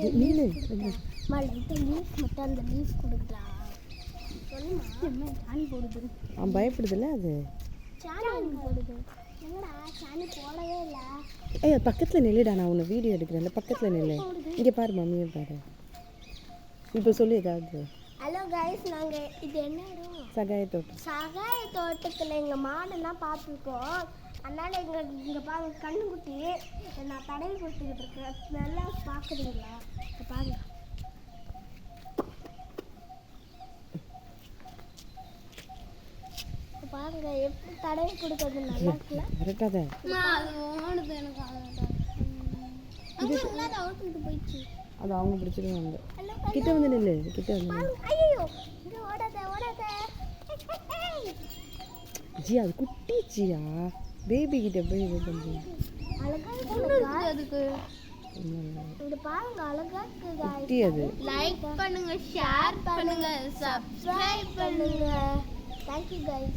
நில்லு லைட்டாக லீஃப் மட்டும் அந்த லீஃப் கொடுக்கலாம் சொல்லுமா சாணி போடுது அவன் பயப்படுதுல்ல அது சாணி போடுது என்னடா சாணி போடவே இல்லை ஐயா பக்கத்தில் நில்லுடா நான் உன்னை வீடியோ எடுக்கிறேன் பக்கத்தில் நில்லு இங்கே பாரு மம்மியை பாரு இப்போ சொல்லி ஏதாவது ஹலோ கைஸ் நாங்கள் இது என்ன இடம் சகாய தோட்டம் சகாய தோட்டத்தில் எங்கள் மாடெல்லாம் பார்த்துருக்கோம் அதனால் இங்கே பாருங்க கண்ணுக்குட்டி நான் தடவி கொடுத்துக்கிட்டு இருக்கேன் நல்லா பார்க்குறீங்களா பாருங்க பாருங்க எப்படி தடவி கொடுக்கறது நல்லா இருக்குல்ல கரெக்டாக அது ஓடுது எனக்கு அது அவுட்டு போயிடுச்சு அது அவங்க பிடிச்சிருவாங்க கிட்ட வந்து நில்லு கிட்ட வந்து ஐயோ இங்கே ஓடாத ஓடாத ஜி அது குட்டி ஜியா பேபி கிட்ட போய் இது பண்ணி அழகா அதுக்கு இது பாருங்க அழகா குட்டி அது லைக் பண்ணுங்க ஷேர் பண்ணுங்க சப்ஸ்கிரைப் பண்ணுங்க Thank you guys.